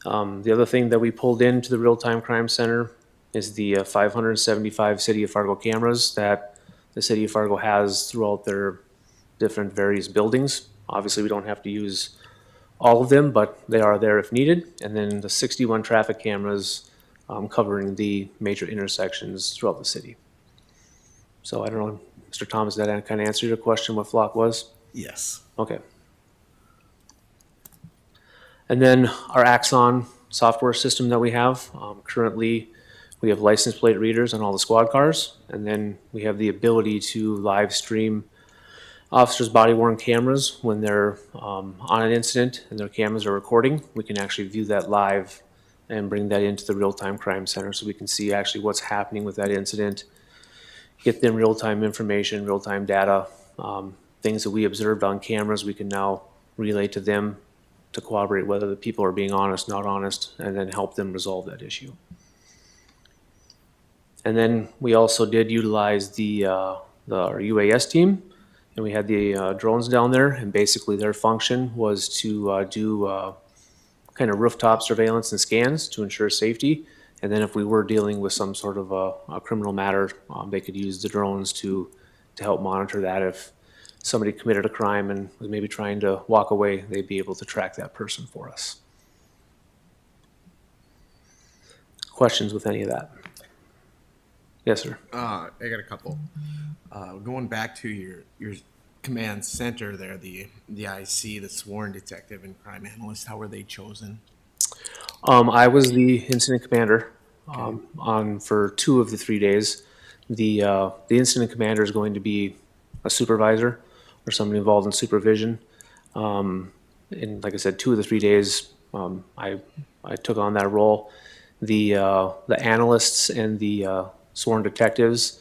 The other thing that we pulled into the Real-Time Crime Center is the 575 City of Fargo cameras that the City of Fargo has throughout their different various buildings. Obviously, we don't have to use all of them, but they are there if needed. And then the 61 traffic cameras covering the major intersections throughout the city. So I don't know, Mr. Thomas, did that kind of answer your question what Flock was? Yes. Okay. And then our Axon software system that we have, currently we have license plate readers on all the squad cars, and then we have the ability to live stream officers' body-worn cameras when they're on an incident and their cameras are recording. We can actually view that live and bring that into the real-time crime center so we can see actually what's happening with that incident, get them real-time information, real-time data, things that we observed on cameras we can now relay to them to corroborate whether the people are being honest, not honest, and then help them resolve that issue. And then we also did utilize our UAS team, and we had the drones down there, and basically their function was to do kind of rooftop surveillance and scans to ensure safety. And then if we were dealing with some sort of a criminal matter, they could use the drones to help monitor that. If somebody committed a crime and was maybe trying to walk away, they'd be able to track that person for us. Questions with any of that? Yes, sir. I got a couple. Going back to your command center there, the IC, the sworn detective and crime analyst, how were they chosen? I was the incident commander on for 2 of the 3 days. The incident commander is going to be a supervisor or somebody involved in supervision. And like I said, 2 of the 3 days, I took on that role. The analysts and the sworn detectives,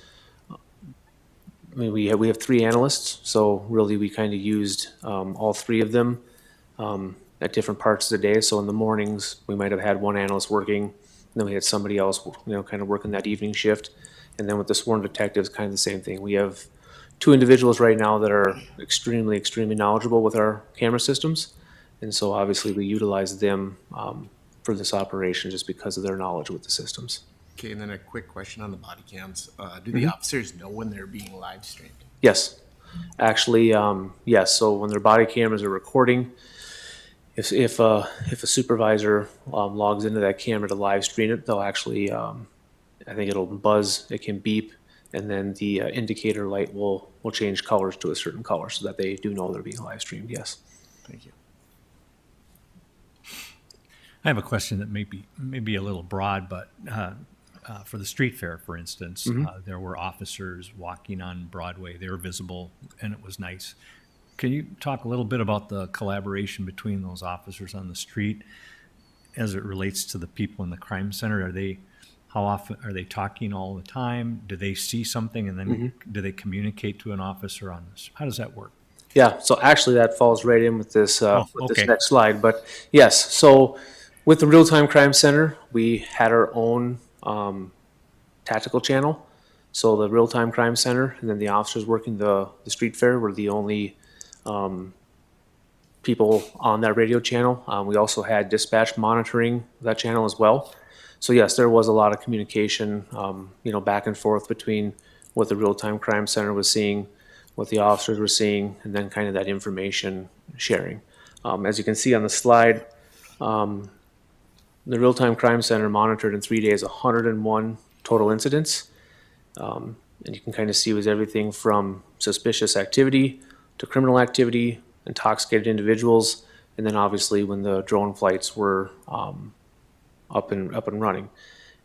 I mean, we have 3 analysts, so really we kind of used all 3 of them at different parts of the day. So in the mornings, we might have had 1 analyst working, and then we had somebody else, kind of working that evening shift. And then with the sworn detectives, kind of the same thing. We have 2 individuals right now that are extremely, extremely knowledgeable with our camera systems. And so obviously we utilize them for this operation just because of their knowledge with the systems. Okay, and then a quick question on the body cams. Do the officers know when they're being live streamed? Yes, actually, yes. So when their body cameras are recording, if a supervisor logs into that camera to live stream it, they'll actually, I think it'll buzz, it can beep, and then the indicator light will change colors to a certain color so that they do know they're being live streamed. Yes. Thank you. I have a question that may be a little broad, but for the street fair, for instance, there were officers walking on Broadway. They were visible, and it was nice. Can you talk a little bit about the collaboration between those officers on the street as it relates to the people in the crime center? How often are they talking all the time? Do they see something and then do they communicate to an officer on this? How does that work? Yeah. So actually, that falls right in with this this okay. next slide. But yes, so with the real-time crime center, we had our own tactical channel. So the real-time crime center and then the officers working the street fair were the only people on that radio channel. We also had dispatch monitoring that channel as well. So yes, there was a lot of communication, back and forth between what the real-time crime center was seeing, what the officers were seeing, and then kind of that information sharing. As you can see on the slide, the real-time crime center monitored in 3 days 101 total incidents. And you can kind of see it was everything from suspicious activity to criminal activity, intoxicated individuals, and then obviously when the drone flights were up and running.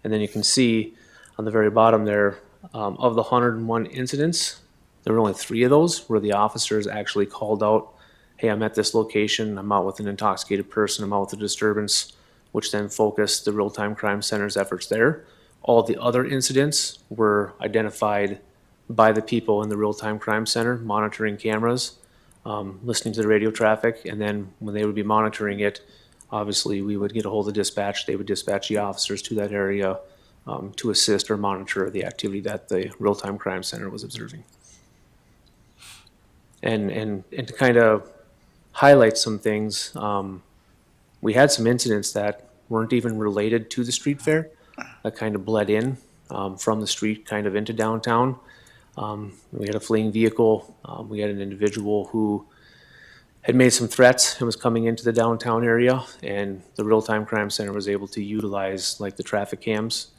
And then you can see on the very bottom there, of the 101 incidents, there were only 3 of those where the officers actually called out, hey, I'm at this location, I'm out with an intoxicated person, I'm out with a disturbance, which then focused the real-time crime center's efforts there. All the other incidents were identified by the people in the real-time crime center, monitoring cameras, listening to the radio traffic, and then when they would be monitoring it, obviously we would get a hold of dispatch. They would dispatch the officers to that area to assist or monitor the activity that the real-time crime center was observing. And to kind of highlight some things, we had some incidents that weren't even related to the street fair that kind of bled in from the street kind of into downtown. We had a fleeing vehicle. We had an individual who had made some threats and was coming into the downtown area, and the real-time crime center was able to utilize like the traffic cams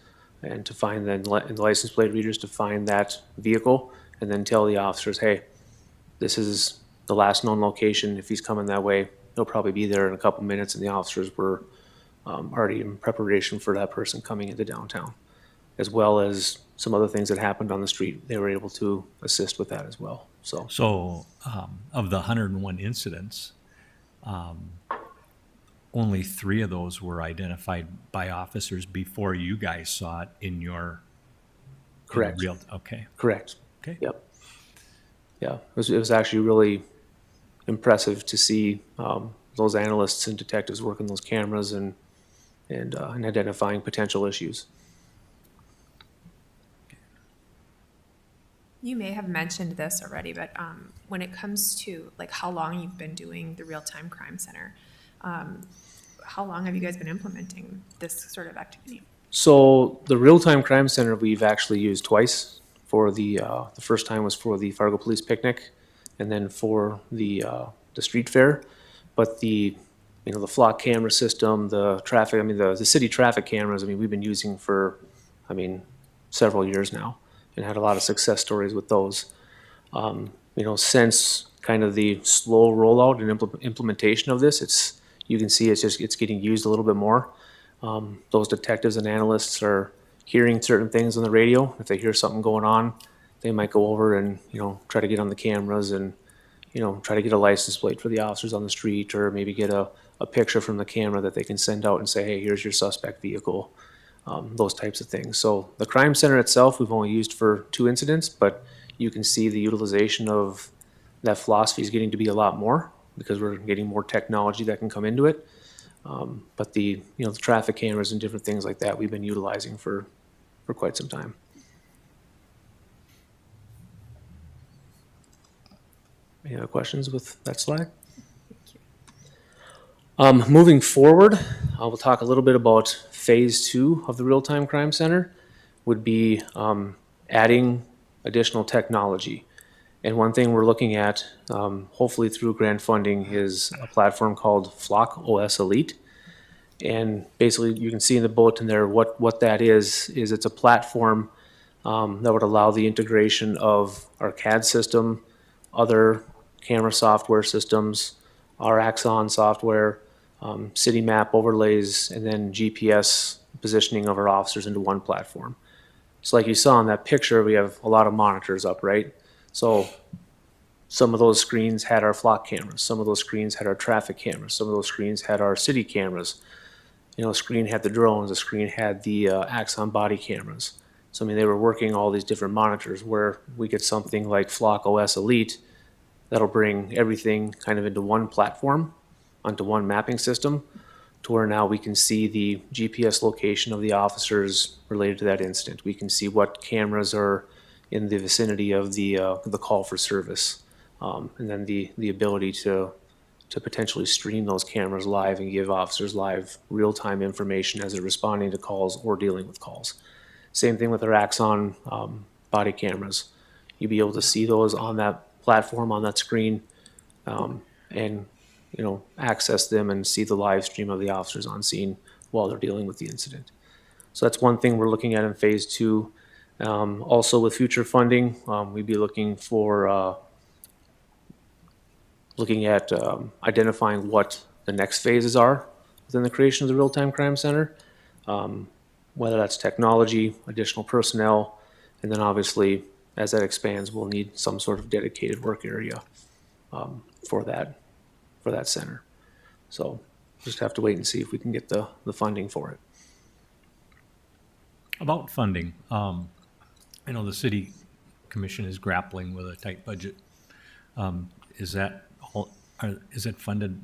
and to find and the license plate readers to find that vehicle and then tell the officers, hey, this is the last known location. If he's coming that way, he'll probably be there in a couple minutes, and the officers were already in preparation for that person coming into downtown, as well as some other things that happened on the street. They were able to assist with that as well. So, of the 101 incidents, only 3 of those were identified by officers before you guys saw it in your Correct. Okay. Correct. Okay. Yep. Yeah, it was actually really impressive to see those analysts and detectives working those cameras and identifying potential issues. You may have mentioned this already, but when it comes to like how long you've been doing the real-time crime center, how long have you guys been implementing this sort of activity? So the real-time crime center we've actually used twice. For the first time was for the Fargo Police Picnic, and then for the street fair. But the flock camera system, the traffic, the city traffic cameras, we've been using for, several years now, and had a lot of success stories with those. Since kind of the slow rollout and implementation of this, you can see it's getting used a little bit more. Those detectives and analysts are hearing certain things on the radio. If they hear something going on, they might go over and try to get on the cameras and try to get a license plate for the officers on the street, or maybe get a picture from the camera that they can send out and say, hey, here's your suspect vehicle. Those types of things. So the crime center itself, we've only used for 2 incidents, but you can see the utilization of that philosophy is getting to be a lot more because we're getting more technology that can come into it. But the traffic cameras and different things like that, we've been utilizing for quite some time. Any other questions with that slide? Moving forward, I will talk a little bit about phase 2 of the real-time crime center. Would be adding additional technology. And one thing we're looking at, hopefully through grant funding, is a platform called Flock OS Elite. And basically, you can see in the bulletin there what that is it's a platform that would allow the integration of our CAD system, other camera software systems, our Axon software, city map overlays, and then GPS positioning of our officers into one platform. So like you saw in that picture, we have a lot of monitors up, right? So some of those screens had our flock cameras. Some of those screens had our traffic cameras. Some of those screens had our city cameras. A screen had the drones. A screen had the Axon body cameras. So, they were working all these different monitors, where we get something like Flock OS Elite that'll bring everything kind of into one platform, onto one mapping system, to where now we can see the GPS location of the officers related to that incident. We can see what cameras are in the vicinity of the call for service, and then the ability to potentially stream those cameras live and give officers live real-time information as they're responding to calls or dealing with calls. Same thing with our Axon body cameras. You'll be able to see those on that platform, on that screen, and access them and see the live stream of the officers on scene while they're dealing with the incident. So that's one thing we're looking at in phase 2. Also with future funding, we'd be looking at identifying what the next phases are within the creation of the real-time crime center, whether that's technology, additional personnel, and then obviously as that expands, we'll need some sort of dedicated work area for that center. So just have to wait and see if we can get the funding for it. About funding, I know the city commission is grappling with a tight budget. Is it funded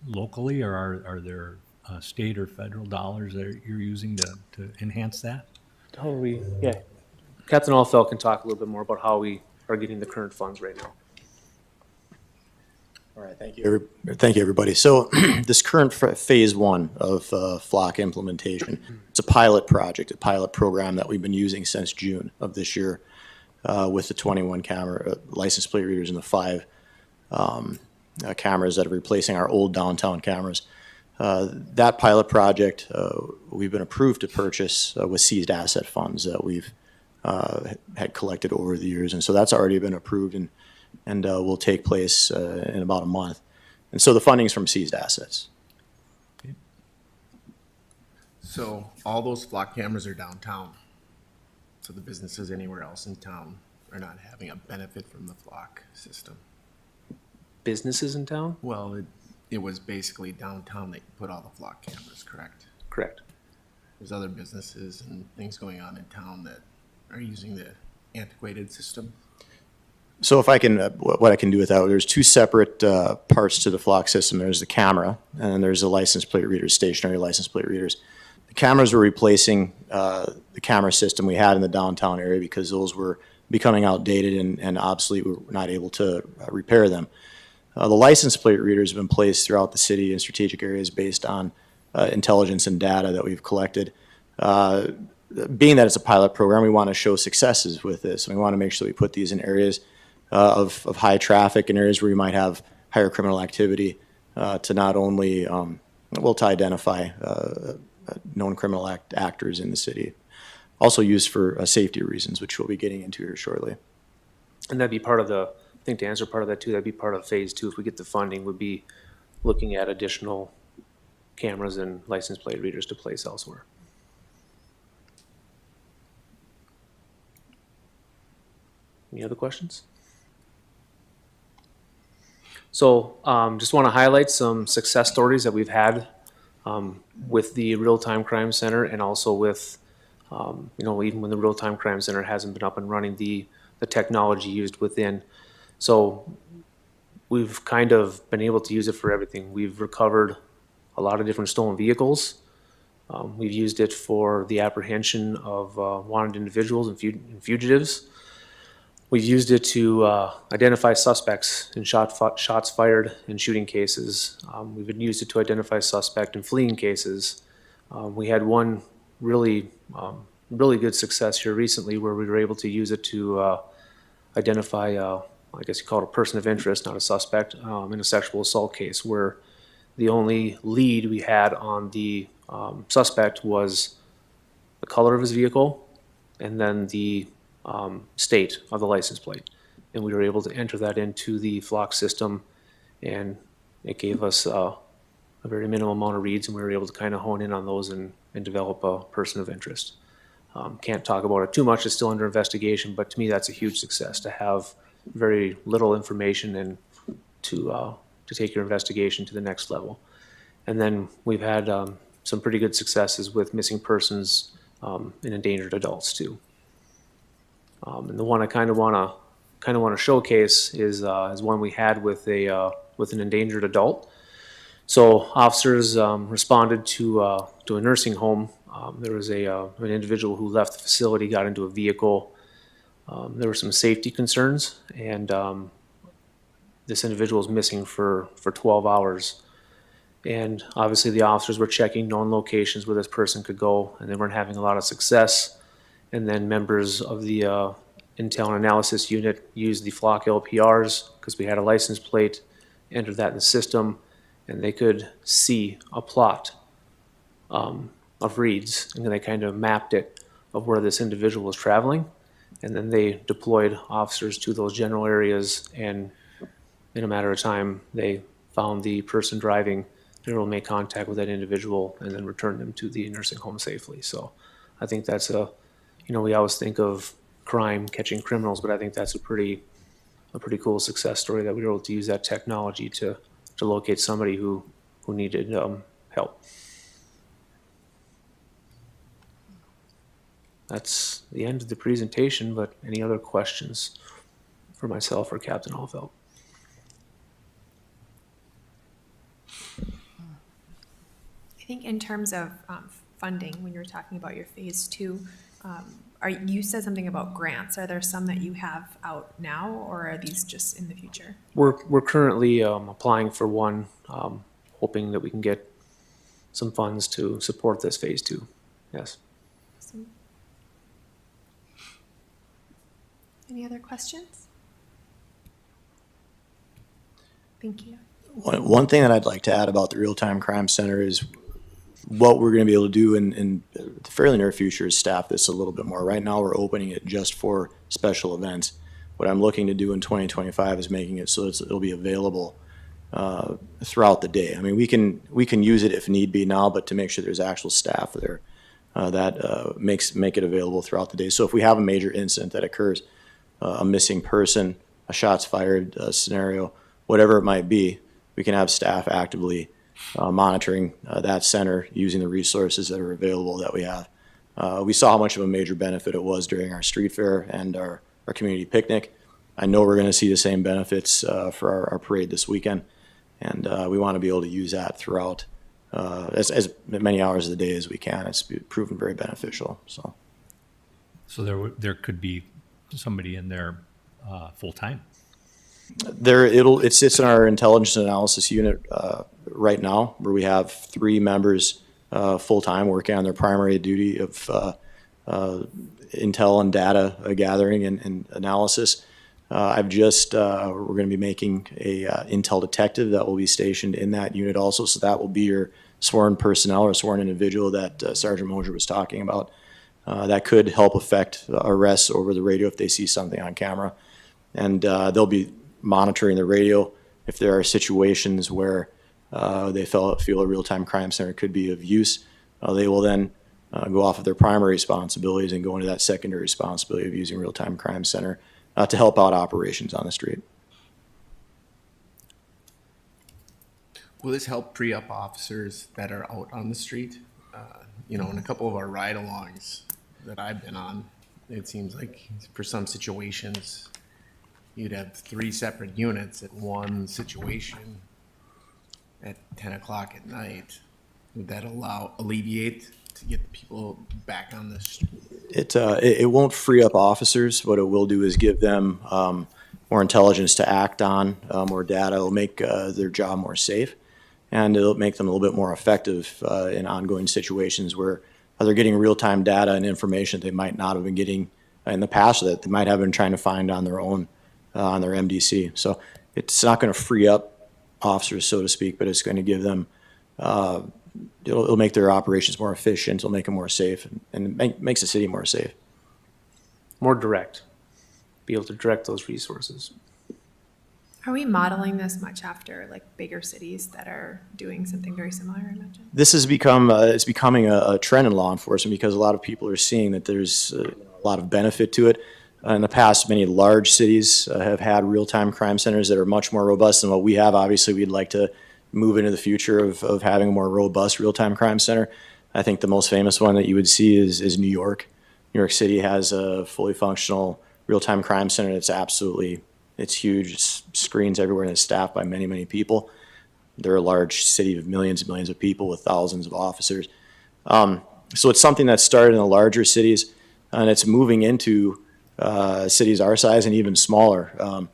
locally, or are there state or federal dollars that you're using to enhance that? Captain Allfeld can talk a little bit more about how we are getting the current funds right now. All right, thank you. Thank you, everybody. So this current phase 1 of Flock implementation, it's a pilot project, a pilot program that we've been using since June of this year. with the 21 camera license plate readers and the 5 cameras that are replacing our old downtown cameras. That pilot project, we've been approved to purchase with seized asset funds that we've had collected over the years. And so that's already been approved and will take place in about a month. And so the funding's from seized assets. So all those flock cameras are downtown. So the businesses anywhere else in town are not having a benefit from the flock system. Businesses in town? Well, it was basically downtown they put all the flock cameras, correct? Correct. There's other businesses and things going on in town that are using the antiquated system. So if I can, what I can do with that, there's 2 separate parts to the flock system. There's the camera, and then there's the license plate readers, stationary license plate readers. The cameras were replacing the camera system we had in the downtown area because those were becoming outdated and obsolete. We were not able to repair them. The license plate readers have been placed throughout the city in strategic areas based on intelligence and data that we've collected. Being that it's a pilot program, we want to show successes with this. We want to make sure we put these in areas of high traffic, in areas where we might have higher criminal activity, to not only, to identify known criminal actors in the city. Also used for safety reasons, which we'll be getting into here shortly. And that'd be part of the, I think to answer part of that too, that'd be part of phase 2. If we get the funding, would be looking at additional cameras and license plate readers to place elsewhere. Any other questions? So just want to highlight some success stories that we've had with the Real-Time Crime Center, and also with, even when the Real-Time Crime Center hasn't been up and running, the technology used within. So we've kind of been able to use it for everything. We've recovered a lot of different stolen vehicles. We've used it for the apprehension of wanted individuals and fugitives. We've used it to identify suspects in shots fired in shooting cases. We've used it to identify suspect in fleeing cases. We had one really good success here recently where we were able to use it to identify, I guess you call it a person of interest, not a suspect, in a sexual assault case, where the only lead we had on the suspect was the color of his vehicle and then the state of the license plate. And we were able to enter that into the flock system, and it gave us a very minimal amount of reads, and we were able to kind of hone in on those and develop a person of interest. Can't talk about it too much, it's still under investigation, but to me that's a huge success to have very little information and to take your investigation to the next level. And then we've had some pretty good successes with missing persons and endangered adults too. And the one I kind of want to showcase is one we had with an endangered adult. So officers responded to a nursing home. There was an individual who left the facility, got into a vehicle. There were some safety concerns, and this individual was missing for 12 hours. And obviously the officers were checking known locations where this person could go, and they weren't having a lot of success. And then members of the Intel and Analysis Unit used the flock LPRs because we had a license plate, entered that in the system, and they could see a plot of reads, and then they kind of mapped it of where this individual was traveling. And then they deployed officers to those general areas, and in a matter of time, they found the person driving. They were able to make contact with that individual and then return them to the nursing home safely. So I think that's we always think of crime, catching criminals, but I think that's a pretty cool success story that we were able to use that technology to locate somebody who needed help. That's the end of the presentation, but any other questions for myself or Captain Allfeld? I think in terms of funding, when you were talking about your phase 2, you said something about grants. Are there some that you have out now, or are these just in the future? We're currently applying for one, hoping that we can get some funds to support this phase 2. Yes. Any other questions? Thank you. One thing that I'd like to add about the Real-Time Crime Center is what we're going to be able to do in the fairly near future is staff this a little bit more. Right now, we're opening it just for special events. What I'm looking to do in 2025 is making it so it'll be available throughout the day. I mean, we can use it if need be now, but to make sure there's actual staff there that make it available throughout the day. So if we have a major incident that occurs, a missing person, a shots fired scenario, whatever it might be, we can have staff actively monitoring that center using the resources that are available that we have. We saw how much of a major benefit it was during our street fair and our community picnic. I know we're going to see the same benefits for our parade this weekend, and we want to be able to use that throughout as many hours of the day as we can. It's proven very beneficial. So there could be somebody in there full-time. It sits in our intelligence analysis unit right now, where we have 3 members full-time working on their primary duty of intel and data gathering and analysis. We're going to be making a intel detective that will be stationed in that unit also, so that will be your sworn personnel or sworn individual that Sergeant Moser was talking about. That could help affect arrests over the radio if they see something on camera. And they'll be monitoring the radio. If there are situations where they feel a real-time crime center could be of use, they will then go off of their primary responsibilities and go into that secondary responsibility of using real-time crime center to help out operations on the street. Will this help free up officers that are out on the street? In a couple of our ride-alongs that I've been on, it seems like for some situations, you'd have 3 separate units at one situation at 10 o'clock at night. Would that alleviate to get the people back on the street? It won't free up officers. What it will do is give them more intelligence to act on, more data. It'll make their job more safe, and it'll make them a little bit more effective in ongoing situations where they're getting real-time data and information they might not have been getting in the past, that they might have been trying to find on their own on their MDC. So it's not going to free up officers, so to speak, but it's going to give them, it'll make their operations more efficient, it'll make them more safe, and it makes the city more safe. More direct, be able to direct those resources. Are we modeling this much after like bigger cities that are doing something very similar, I imagine? This has become, it's becoming a trend in law enforcement because a lot of people are seeing that there's a lot of benefit to it. In the past, many large cities have had real-time crime centers that are much more robust than what we have. Obviously, we'd like to move into the future of having a more robust real-time crime center. I think the most famous one that you would see is New York. New York City has a fully functional real-time crime center it's huge. It's screens everywhere and it's staffed by many, many people. They're a large city of millions and millions of people with thousands of officers. So it's something that started in the larger cities, and it's moving into cities our size and even smaller.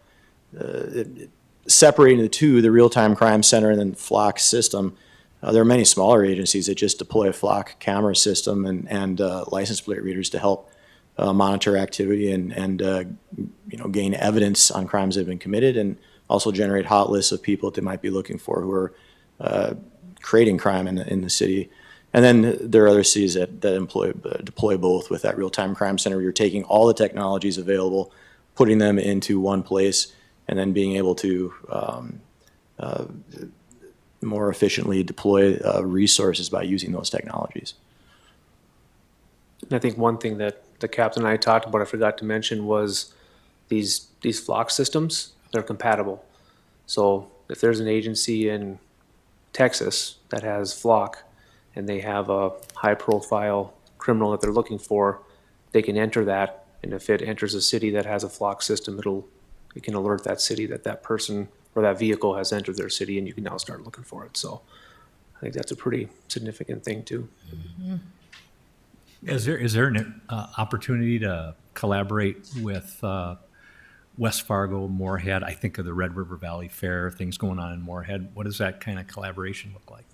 Separating the two, the real-time crime center and then Flock system, there are many smaller agencies that just deploy a Flock camera system and license plate readers to help monitor activity and gain evidence on crimes that have been committed, and also generate hot lists of people that they might be looking for who are creating crime in the city. And then there are other cities that deploy both with that real-time crime center, where you're taking all the technologies available, putting them into one place, and then being able to more efficiently deploy resources by using those technologies. And I think one thing that the captain and I talked about, I forgot to mention, was these Flock systems, they're compatible. So if there's an agency in Texas that has Flock, and they have a high-profile criminal that they're looking for, they can enter that, and if it enters a city that has a Flock system, it can alert that city that that person or that vehicle has entered their city, and you can now start looking for it. So I think that's a pretty significant thing too. Mm-hmm. Is there an opportunity to collaborate with West Fargo, Moorhead? I think of the Red River Valley Fair, things going on in Moorhead. What does that kind of collaboration look like?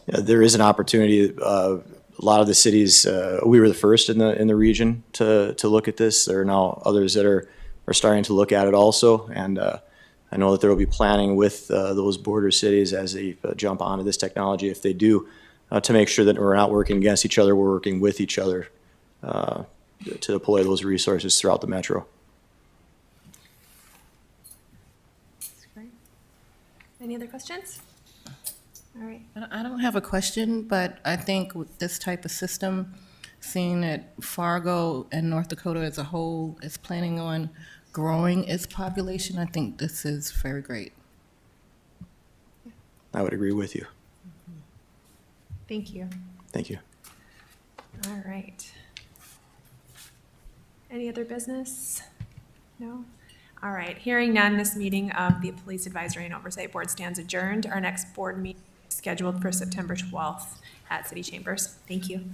Yeah, there is an opportunity. A lot of the cities, we were the first in the region to look at this. There are now others that are are starting to look at it also. And I know that there will be planning with those border cities as they jump onto this technology, if they do, to make sure that we're not working against each other, we're working with each other to deploy those resources throughout the metro. That's great. Any other questions? All right. I don't have a question, but I think with this type of system, seeing that Fargo and North Dakota as a whole is planning on growing its population, I think this is very great. I would agree with you. Thank you. Thank you. All right. Any other business? No? All right. Hearing none, this meeting of the Police Advisory and Oversight Board stands adjourned. Our next board meeting is scheduled for September 12th at City Chambers. Thank you.